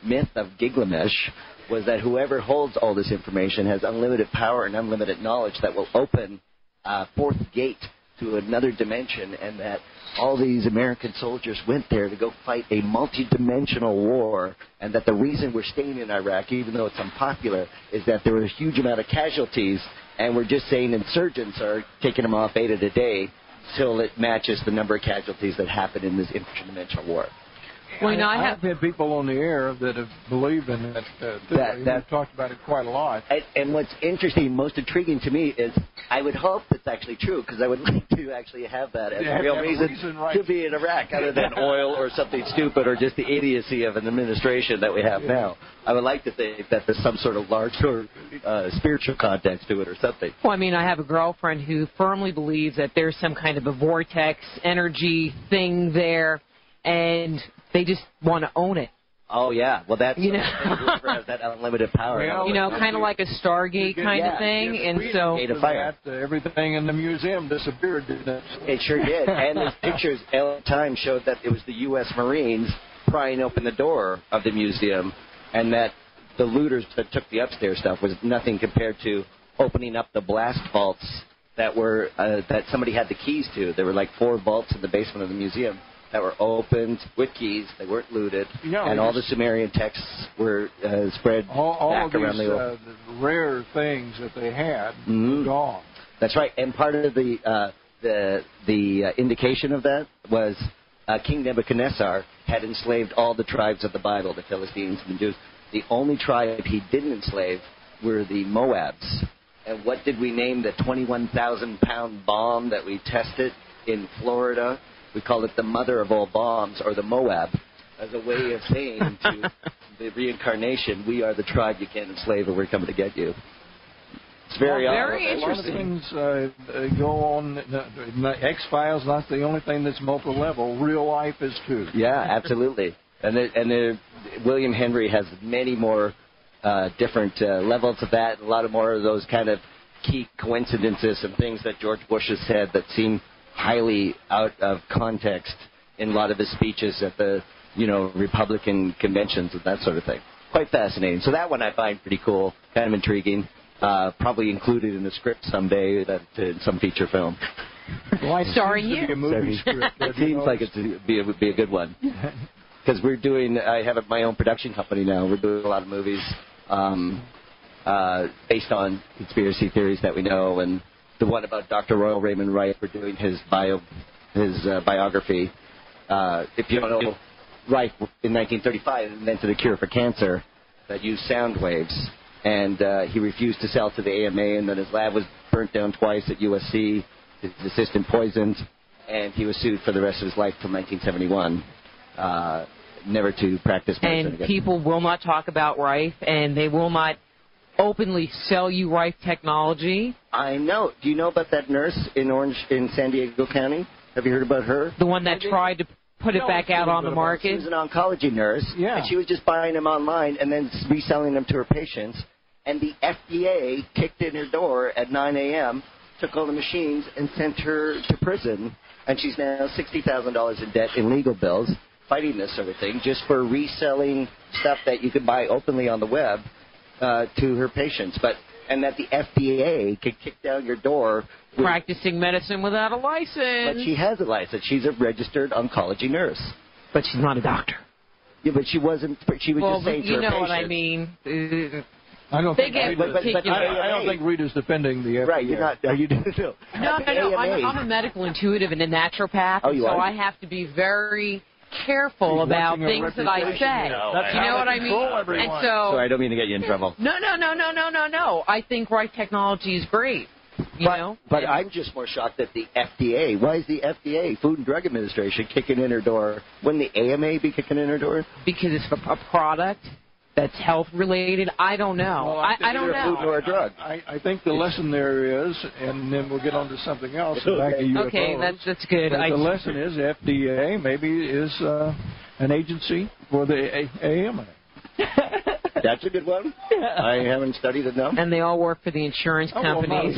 myth of Gilgamesh was that whoever holds all this information has unlimited power and unlimited knowledge that will open a fourth gate to another dimension, and that all these American soldiers went there to go fight a multi-dimensional war, and that the reason we're staying in Iraq, even though it's unpopular, is that there were a huge amount of casualties, and we're just saying insurgents are taking them off 8 a day till it matches the number of casualties that happened in this interdimensional war. Well, I've had people on the air that have believed in it. We've talked about it quite a lot. And what's interesting, most intriguing to me is I would hope it's actually true, because I would like to actually have that as a real reason to be in Iraq, other than oil or something stupid or just the idiocy of an administration that we have now. I would like to think that there's some sort of larger spiritual context to it or something. Well, I mean, I have a girlfriend who firmly believes that there's some kind of a vortex energy thing there, and they just want to own it. Oh, yeah. Well, that's whoever has that unlimited power. Kind of like a Stargate kind of thing. And so everything in the museum disappeared, didn't it? It sure did. And the pictures at the time showed that it was the U.S. Marines prying open the door of the museum, and that the looters that took the upstairs stuff was nothing compared to opening up the blast vaults that were that somebody had the keys to. There were like 4 vaults in the basement of the museum that were opened with keys. They weren't looted. And all the Sumerian texts were spread back around the world. All the rare things that they had were gone. That's right. And part of the indication of that was King Nebuchadnezzar had enslaved all the tribes of the Bible, the Philistines and the Jews. The only tribe he didn't enslave were the Moabs. And what did we name the 21,000-pound bomb that we tested in Florida? We call it the mother of all bombs, or the Moab, as a way of saying to the reincarnation, we are the tribe you can't enslave, and we're coming to get you. It's very interesting. A lot of things go on. X-Files, not the only thing that's multi-level. Real life is too. Yeah, absolutely. And William Henry has many more different levels of that, a lot of more of those kind of key coincidences and things that George Bush has said that seem highly out of context in a lot of his speeches at the, Republican conventions and that sort of thing. Quite fascinating. So that one I find pretty cool, kind of intriguing. Probably included in the script someday, in some feature film. Well, starring you. A movie script. It seems like it would be a good one. Because I have my own production company now. We're doing a lot of movies based on conspiracy theories that we know, and the one about Dr. Royal Raymond Wright, we're doing his biography. If you don't know, Wright in 1935 invented a cure for cancer, that used sound waves, and he refused to sell to the AMA, and then his lab was burnt down twice at USC, his assistant poisoned, and he was sued for the rest of his life till 1971, never to practice medicine And again. people will not talk about Rife, and they will not openly sell you Rife technology. I know. Do you know about that nurse in San Diego County? Have you heard about her? The one that tried to put it back out on the She market. was an oncology nurse, and she was just buying them online and then reselling them to her patients. And the FDA kicked in her door at 9 a.m., took all the machines, and sent her to prison. And she's now $60,000 in debt in legal bills, fighting this sort of thing, just for reselling stuff that you could buy openly on the web to her patients. And that the FDA could kick down your door. Practicing medicine without a license. But she has a license. She's a registered oncology nurse. But she's not a doctor. Yeah, but she wasn't. She was just saying to her you know patients. what I mean. I don't They think get particular. I don't think Rita's defending the FDA. Right, you're not. Are you? No. No. I'm a medical intuitive and a naturopath, so I have to be very careful about things that I say. You know what I mean? And so, sorry, I don't mean to get you in trouble. No. I think Rife technology is great. You know? But I'm just more shocked that the FDA. Why is the FDA, Food and Drug Administration, kicking in her door? Wouldn't the AMA be kicking in her door? Because it's a product that's health related. I don't know. Well, I don't know. Food or a drug. I think the lesson there is, and then we'll get on to something else. Back to UFOs. Okay, that's good. The lesson is FDA maybe is an agency for the AMA. That's a good one. I haven't studied it, no. And they all work for the insurance companies.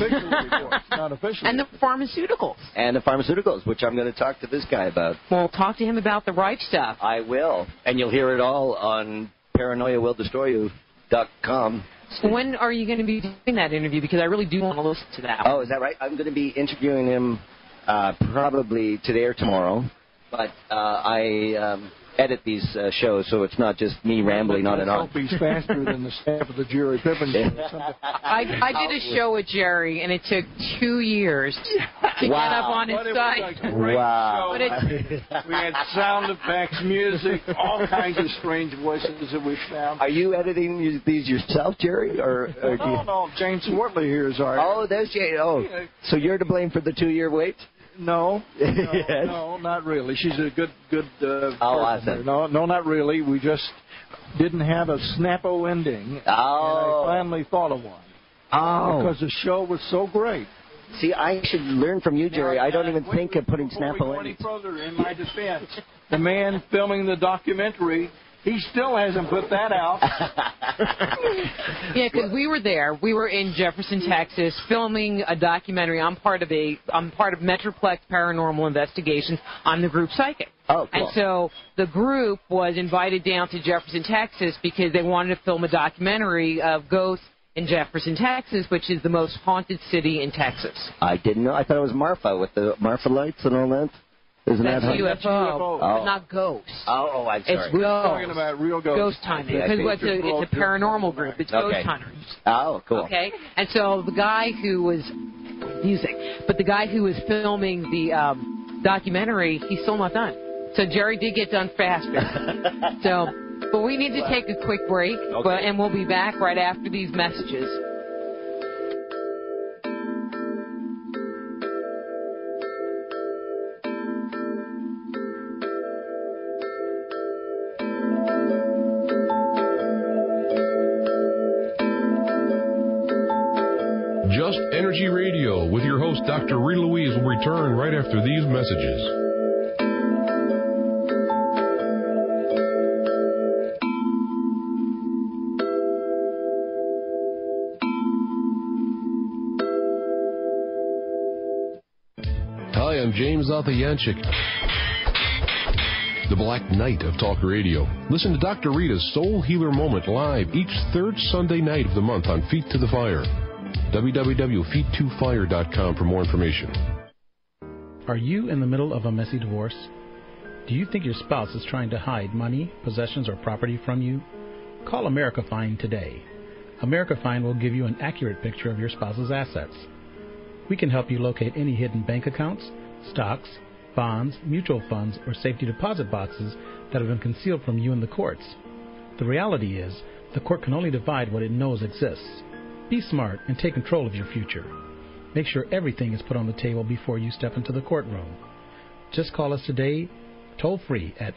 Not officially. And the pharmaceuticals. And the pharmaceuticals, which I'm going to talk to this guy about. Well, talk to him about the Rife stuff. I will. And you'll hear it all on ParanoiaWillDestroyYou.com. When are you going to be doing that interview? Because I really do want to listen to that. Oh, is that right? I'm going to be interviewing him probably today or tomorrow. But I edit these shows, so it's not just me rambling on and on. He's faster than the staff of the Jerry Pippin show. I did a show with Jerry, and it took 2 years to get up on his site. Wow. We had sound effects, music, all kinds of strange voices that we found. Are you editing these yourself, Jerry? No, James Wortley here is our... Oh, there's Jane. Oh, so you're to blame for the 2-year wait? No, Yes. no, not really. She's a good person. Awesome. No, not really. We just didn't have a snappo ending. Oh. And I finally thought of one. Oh. Because the show was so great. See, I should learn from you, Jerry. I don't even think of putting snappo Before we go any endings. further, in my defense, the man filming the documentary, he still hasn't put that out. Yeah, because we were there. We were in Jefferson, Texas, filming a documentary. I'm part of Metroplex Paranormal Investigations. I'm the group psychic. Oh, cool. And so the group was invited down to Jefferson, Texas, because they wanted to film a documentary of ghosts in Jefferson, Texas, which is the most haunted city in Texas. I didn't know. I thought it was Marfa with the Marfa lights and all that. Isn't That's that UFO, but Oh. not ghosts. Oh, I'm sorry. It's ghosts. Talking about real ghosts. Ghost hunters. Okay, Because it's a paranormal group. It's Okay. ghost hunters. Oh, cool. Okay? And so the guy who was the guy who was filming the documentary, he's still not done. So Jerry did get done faster. But we need to take a quick break, and we'll be back right after these messages. Just Energy Radio with your host, Dr. Rita Louise, will return right after these messages. Hi, I'm James Altayanchik, the Black Knight of Talk Radio. Listen to Dr. Rita's Soul Healer Moment live each third Sunday night of the month on Feet to the Fire. www.feet2fire.com for more information. Are you in the middle of a messy divorce? Do you think your spouse is trying to hide money, possessions, or property from you? Call America Fine today. America Fine will give you an accurate picture of your spouse's assets. We can help you locate any hidden bank accounts, stocks, bonds, mutual funds, or safety deposit boxes that have been concealed from you in the courts. The reality is, The court can only divide what it knows exists. Be smart and take control of your future. Make sure everything is put on the table before you step into the courtroom. Just call us today, toll-free at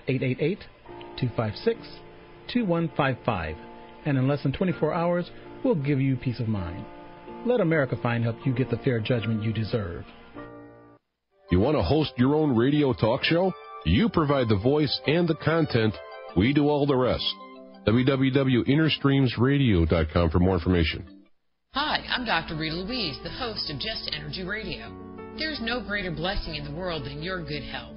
888-256-2155. And in less than 24 hours, we'll give you peace of mind. Let America Fine help you get the fair judgment you deserve. You want to host your own radio talk show? You provide the voice and the content. We do all the rest. www.innerstreamsradio.com for more information. Hi, I'm Dr. Rita Louise, the host of Just Energy Radio. There's no greater blessing in the world than your good health.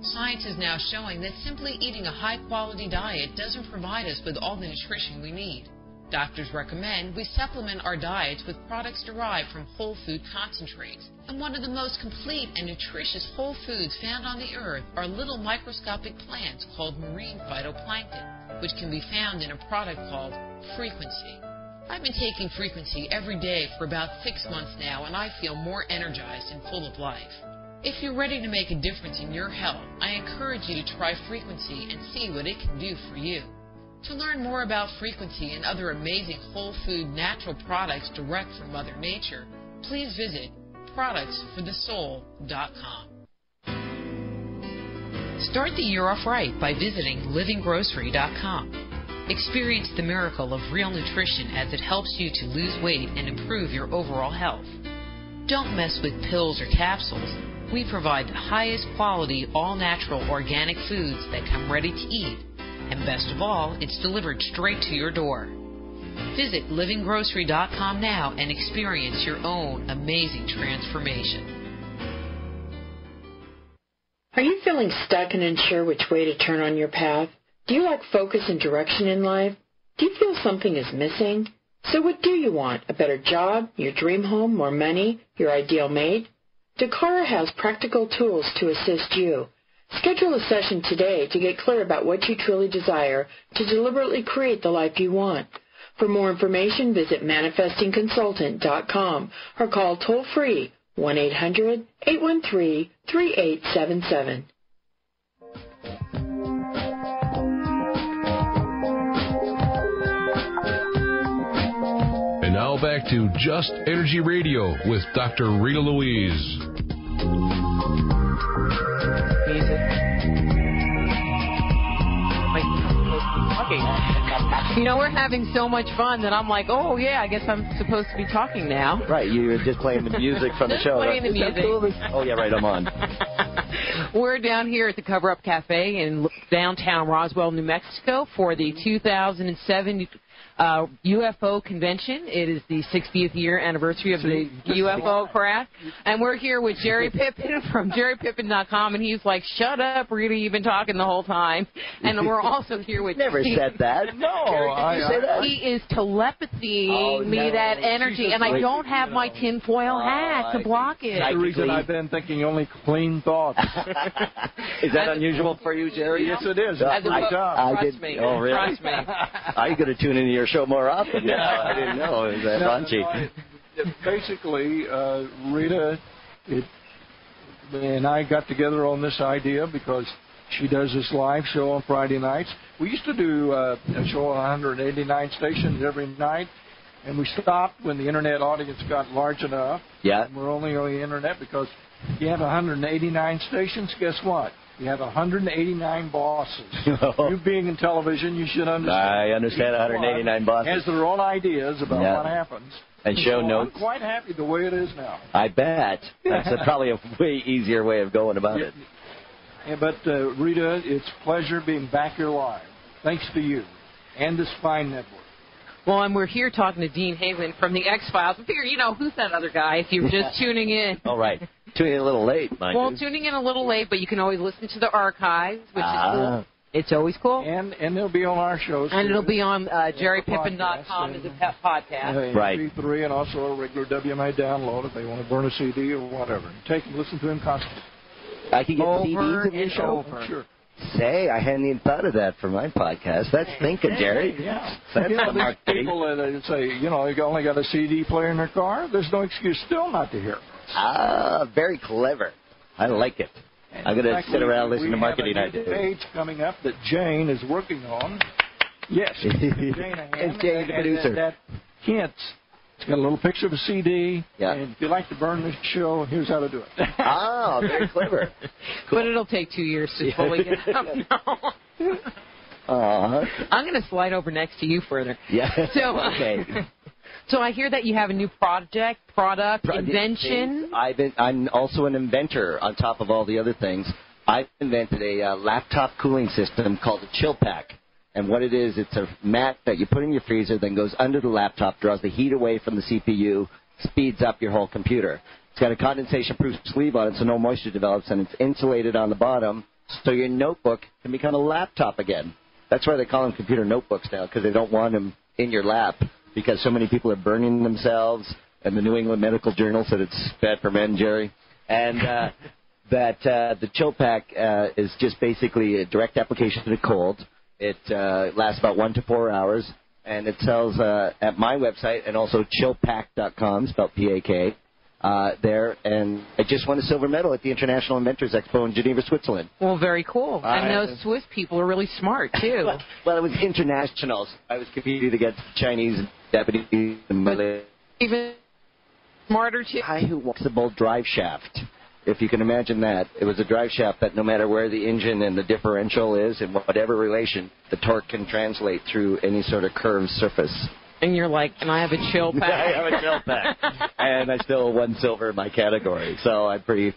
Science is now showing that simply eating a high-quality diet doesn't provide us with all the nutrition we need. Doctors recommend we supplement our diets with products derived from whole food concentrates. And one of the most complete and nutritious whole foods found on the earth are little microscopic plants called marine phytoplankton, which can be found in a product called Frequency. I've been taking Frequency every day for about 6 months now, and I feel more energized and full of life. If you're ready to make a difference in your health, I encourage you to try Frequency and see what it can do for you. To learn more about Frequency and other amazing whole food natural products direct from Mother Nature, please visit productsforthesoul.com. Start the year off right by visiting livinggrocery.com. Experience the miracle of real nutrition as it helps you to lose weight and improve your overall health. Don't mess with pills or capsules. We provide the highest quality, all-natural organic foods that come ready to eat. And best of all, it's delivered straight to your door. Visit livinggrocery.com now and experience your own amazing transformation. Are you feeling stuck and unsure which way to turn on your path? Do you lack focus and direction in life? Do you feel something is missing? So what do you want? A better job, your dream home, more money, your ideal mate? Dakara has practical tools to assist you. Schedule a session today to get clear about what you truly desire to deliberately create the life you want. For more information, visit manifestingconsultant.com or call toll-free 1-800-813-3877. And now back to Just Energy Radio with Dr. Rita Louise. You know, we're having so much fun that I'm like, oh, yeah, I guess I'm supposed to be talking now. Right, you were just playing the music from the show. Playing the music. Oh, yeah, right, I'm on. We're down here at the Cover Up Cafe in downtown Roswell, New Mexico for the 2007 UFO convention. It is the 60th year anniversary of the UFO craft. And we're here with Jerry Pippin from jerrypippin.com, and he's like, shut up, Rita, you've been talking the whole time. And we're also here with Never Steve. said that. No. Jerry, Did you say that? He is telepathying me that energy, and I don't have my tinfoil hat to block it. That's the reason I've been thinking only clean thoughts. Is that unusual for you, Jerry? Yes, it is. Trust me. Oh, really? Trust me. I'm going to tune into your show more often now. I didn't know it was that raunchy. Basically, Rita and I got together on this idea because she does this live show on Friday nights. We used to do a show on 189 stations every night, and we stopped when the Internet audience got large enough. Yeah. We're only on the Internet because you have 189 stations. Guess what? You have 189 bosses. You being in television, you should understand. I understand 189 bosses. Has their own ideas about what happens. And show notes. I'm quite happy the way it is now. I bet. That's probably a way easier way of going about it. Yeah, but, Rita, it's a pleasure being back here live. Thanks to you and this fine network. Well, and we're here talking to Dean Haglund from the X-Files. I figure, who's that other guy if you're just tuning in? All right. Tuning in a little late, mind you. Tuning in a little late, but you can always listen to the archives, which is cool. It's always cool. And they'll be on our shows. And it'll be on jerrypippin.com as a podcast. Right. MP3 and also a regular WMA download if they want to burn a CD or whatever. Listen to him constantly. I can get CDs of your show? Sure. Say, I hadn't even thought of that for my podcast. That's thinking, Jerry. Yeah. That's the marketing. People that say, they only got a CD player in their car, there's no excuse still not to hear. Very clever. I like it. I'm going to sit around listening to marketing ideas. We have a page coming up that Jane is working on. Yes. It's Jay, the producer. That hint. It's got a little picture of a CD. Yeah. And if you like to burn this show, here's how to do it. Oh, very clever. Cool. But it'll take 2 years to fully get it up. I'm going to slide over next to you further. Yeah. So, okay. So I hear that you have a new product, invention. I'm also an inventor on top of all the other things. I've invented a laptop cooling system called a Chill Pack. And what it is, it's a mat that you put in your freezer, then goes under the laptop, draws the heat away from the CPU, speeds up your whole computer. It's got a condensation-proof sleeve on it so no moisture develops, and it's insulated on the bottom so your notebook can become a laptop again. That's why they call them computer notebooks now, because they don't want them in your lap, because so many people are burning themselves, and the New England Medical Journal said it's bad for men, Jerry. And the Chill Pack is just basically a direct application to the cold. It lasts about 1 to 4 hours, and it sells at my website and also chillpack.com, spelled P-A-K, there. And I just won a silver medal at the International Inventors Expo in Geneva, Switzerland. Well, very cool. And those Swiss people are really smart, too. Well, it was internationals. I was competing against Chinese, Japanese, and Malay. Even smarter, too. Guy who walks a bold drive shaft. If you can imagine that. It was a drive shaft that no matter where the engine and the differential is, in whatever relation, the torque can translate through any sort of curved surface. And you're like, can I have a Chill Pack? I have a Chill Pack. And I still won silver in my category. So I'm pretty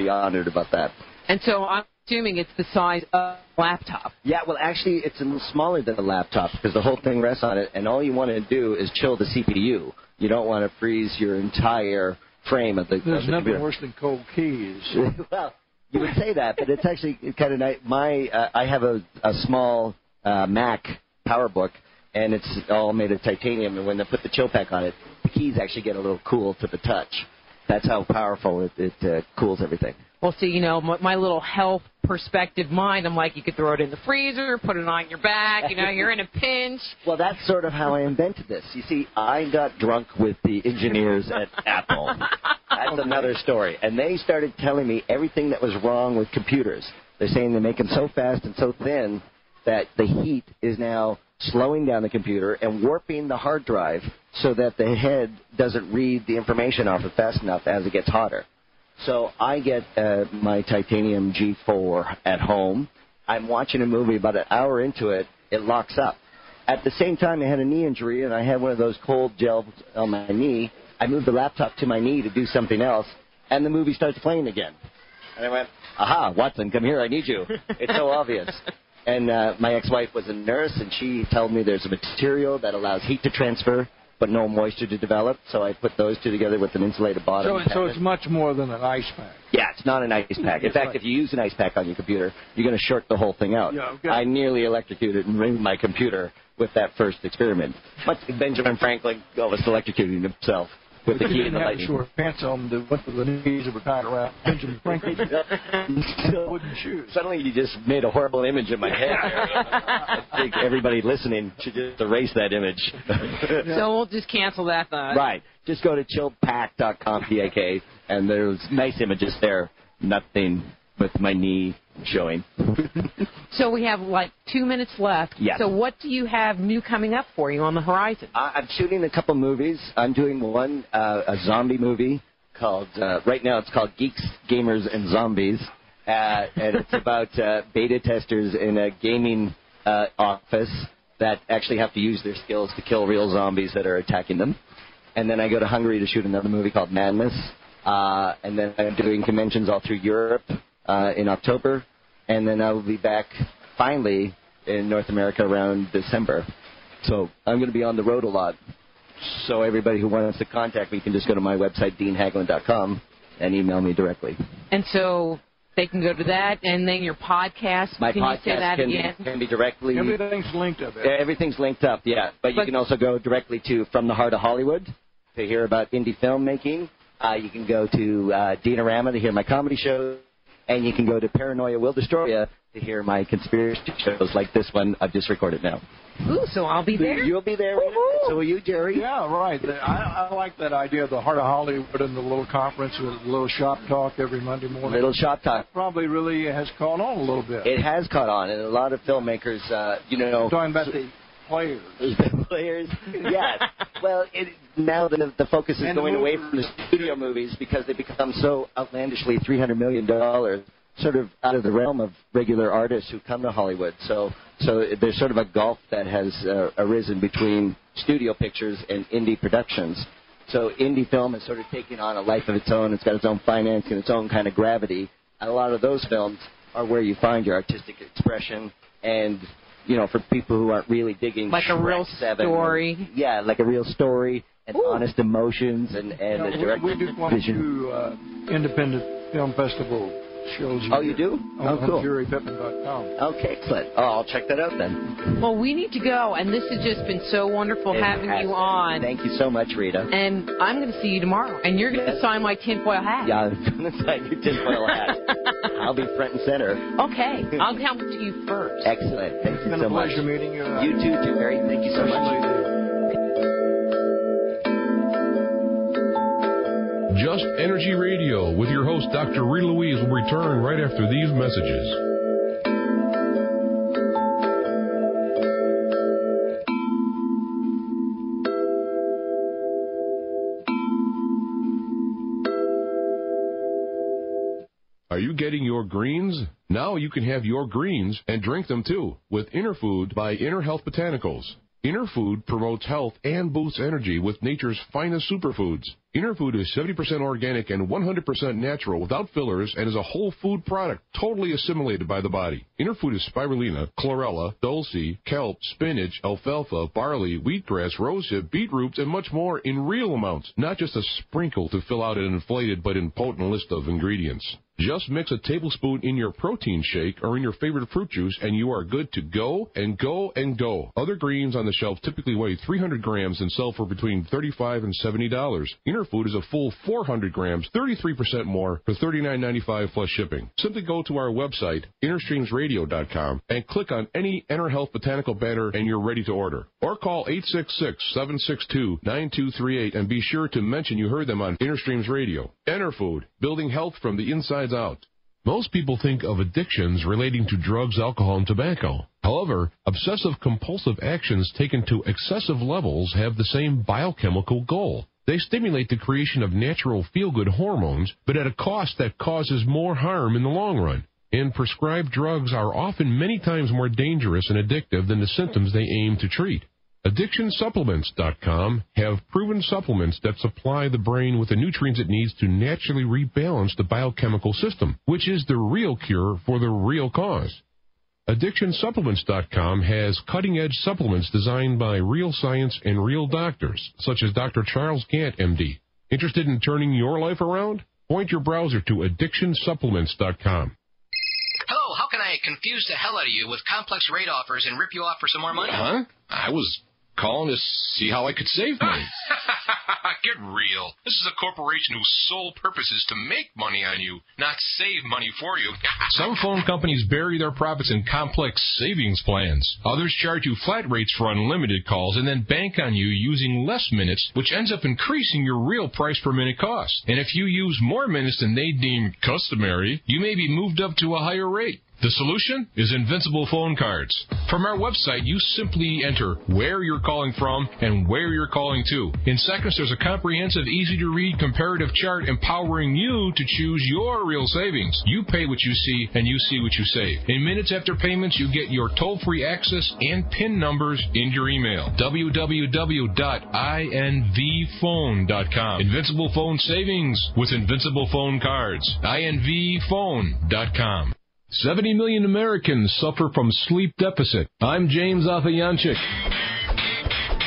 honored about that. And so I'm assuming it's the size of a laptop. Yeah, well, actually, it's a little smaller than a laptop because the whole thing rests on it. And all you want to do is chill the CPU. You don't want to freeze your entire frame of the There's nothing computer. worse than cold keys. Well, you would say that, but it's actually kind of nice. I have a small Mac PowerBook, and it's all made of titanium. And when they put the Chill Pack on it, the keys actually get a little cool to the touch. That's how powerful it cools everything. Well, see, you know, my little health perspective mind, I'm like, you could throw it in the freezer, put it on your back, you know, you're in a pinch. Well, that's sort of how I invented this. You see, I got drunk with the engineers at Apple. That's another story. And they started telling me everything that was wrong with computers. They're saying they make them so fast and so thin that the heat is now slowing down the computer and warping the hard drive so that the head doesn't read the information off it fast enough as it gets hotter. So I get my titanium G4 at home. I'm watching a movie. About an hour into it, it locks up. At the same time, I had a knee injury, and I had one of those cold gels on my knee. I moved the laptop to my knee to do something else, and the movie starts playing again. And I went, aha, Watson, come here, I need you. It's so obvious. And my ex-wife was a nurse, and she told me there's a material that allows heat to transfer, but no moisture to develop, so I put those two together with an insulated bottom. So it's much more than an ice pack. Yeah, it's not an ice pack. In fact, if you use an ice pack on your computer, you're going to short the whole thing out. Yeah, okay. I nearly electrocuted and ruined my computer with that first experiment. Much like Benjamin Franklin was electrocuting himself with the key and the lightning. Short pants on that went to the knees that were tied around Benjamin Franklin. Still wooden shoes. Suddenly you just made a horrible image in my head. I think everybody listening should just erase that image. So we'll just cancel that thought. Right. Just go to chillpack.com, P-A-K, and there's nice images there. Nothing with my knee showing. So we have like 2 minutes left. Yes. So what do you have new coming up for you on the horizon? I'm shooting a couple movies. I'm doing one, a zombie movie called, right now it's called Geeks, Gamers, and Zombies. And it's about beta testers in a gaming office that actually have to use their skills to kill real zombies that are attacking them. And then I go to Hungary to shoot another movie called Madness. And then I'm doing conventions all through Europe in October. And then I will be back finally in North America around December. So I'm going to be on the road a lot. So everybody who wants to contact me can just go to my website, deanhaglund.com, and email me directly. And so they can go to that, and then your podcast. My can podcast you say that again? can be directly. Everything's linked up. Everything's linked up, yeah. But you can also go directly to From the Heart of Hollywood to hear about indie filmmaking. You can go to Deanorama to hear my comedy shows. And you can go to Paranoia Will Destroy Ya to hear my conspiracy shows like this one I've just recorded now. Ooh, so I'll be there? You'll be there. So will you, Jerry? Yeah, right. I like that idea of the Heart of Hollywood and the little conference with a little shop talk every Monday morning. Little shop talk. That probably really has caught on a little bit. It has caught on, and a lot of filmmakers, Talking about players. The players, yes. Well, now the focus is going away from the studio movies because they become so outlandishly $300 million, sort of out of the realm of regular artists who come to Hollywood. So there's sort of a gulf that has arisen between studio pictures and indie productions. So indie film is sort of taking on a life of its own. It's got its own financing, its own kind of gravity. And a lot of those films are where you find your artistic expression and, for people who aren't really digging like a real story. Yeah, like a real story and honest emotions and a direct we do quite a few independent film festival shows. You do? On cool. JerryPippin.com. Okay, excellent. I'll check that out then. Well, we need to go, and this has just been so wonderful having you on. Thank you so much, Rita. And I'm going to see you tomorrow, and you're going to sign my tinfoil hat. Yeah, I'm going to sign your tinfoil hat. I'll be front and center. Okay, I'll come to you first. Excellent. Thank you so much. It's been a pleasure meeting you. You too, Jerry. Thank you so much. Just Energy Radio with your host, Dr. Rita Louise, will return right after these messages. Are you getting your greens? Now you can have your greens and drink them too with Inner Food by Inner Health Botanicals. Inner Food promotes health and boosts energy with nature's finest superfoods. Inner Food is 70% organic and 100% natural without fillers and is a whole food product totally assimilated by the body. Inner Food is spirulina, chlorella, dulse, kelp, spinach, alfalfa, barley, wheatgrass, rosehip, beetroots, and much more in real amounts, not just a sprinkle to fill out an inflated but impotent list of ingredients. Just mix a tablespoon in your protein shake or in your favorite fruit juice, and you are good to go and go and go. Other greens on the shelf typically weigh 300 grams and sell for between $35 and $70. Inner Food is a full 400 grams, 33% more, for $39.95 plus shipping. Simply go to our website, InnerStreamsRadio.com, and click on any Inner Health Botanical banner, and you're ready to order. Or call 866-762-9238 and be sure to mention you heard them on Inner Streams Radio. Inner Food, building health from the inside out. Most people think of addictions relating to drugs, alcohol, and tobacco. However, obsessive-compulsive actions taken to excessive levels have the same biochemical goal. They stimulate the creation of natural feel-good hormones, but at a cost that causes more harm in the long run. And prescribed drugs are often many times more dangerous and addictive than the symptoms they aim to treat. AddictionSupplements.com have proven supplements that supply the brain with the nutrients it needs to naturally rebalance the biochemical system, which is the real cure for the real cause. AddictionSupplements.com has cutting-edge supplements designed by real science and real doctors, such as Dr. Charles Gant, MD. Interested in turning your life around? Point your browser to AddictionSupplements.com. Hello, how can I confuse the hell out of you with complex rate offers and rip you off for some more money? Huh? I was calling to see how I could save money. Get real. This is a corporation whose sole purpose is to make money on you, not save money for you. Some phone companies bury their profits in complex savings plans. Others charge you flat rates for unlimited calls and then bank on you using less minutes, which ends up increasing your real price per minute cost. And if you use more minutes than they deem customary, you may be moved up to a higher rate. The solution is Invincible Phone Cards. From our website, you simply enter where you're calling from and where you're calling to. In seconds, there's a comprehensive, easy-to-read comparative chart empowering you to choose your real savings. You pay what you see, and you see what you save. In minutes after payments, you get your toll-free access and PIN numbers in your email. www.invphone.com. Invincible Phone Savings with Invincible Phone Cards. invphone.com. 70 million Americans suffer from sleep deficit. I'm James Afayanchik,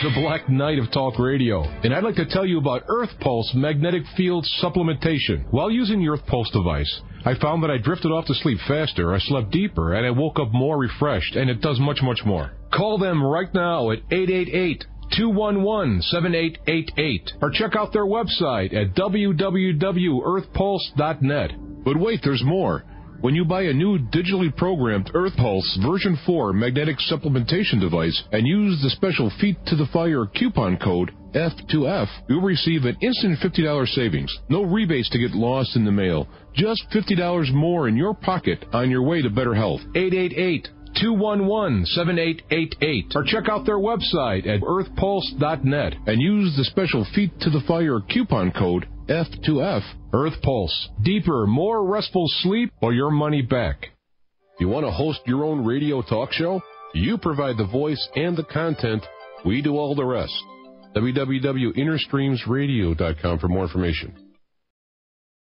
the Black Knight of Talk Radio, and I'd like to tell you about Earth Pulse Magnetic Field Supplementation. While using the Earth Pulse device, I found that I drifted off to sleep faster, I slept deeper, and I woke up more refreshed, and it does much, much more. Call them right now at 888-211-7888, or check out their website at www.earthpulse.net. But wait, there's more. When you buy a new digitally programmed Earth Pulse version 4 magnetic supplementation device and use the special Feet to the Fire coupon code F2F, you'll receive an instant $50 savings. No rebates to get lost in the mail. Just $50 more in your pocket on your way to better health. 211-7888. Or check out their website at earthpulse.net and use the special Feet to the Fire coupon code F2F. Earth Pulse. Deeper, more restful sleep or your money back. You want to host your own radio talk show? You provide the voice and the content. We do all the rest. www.innerstreamsradio.com for more information.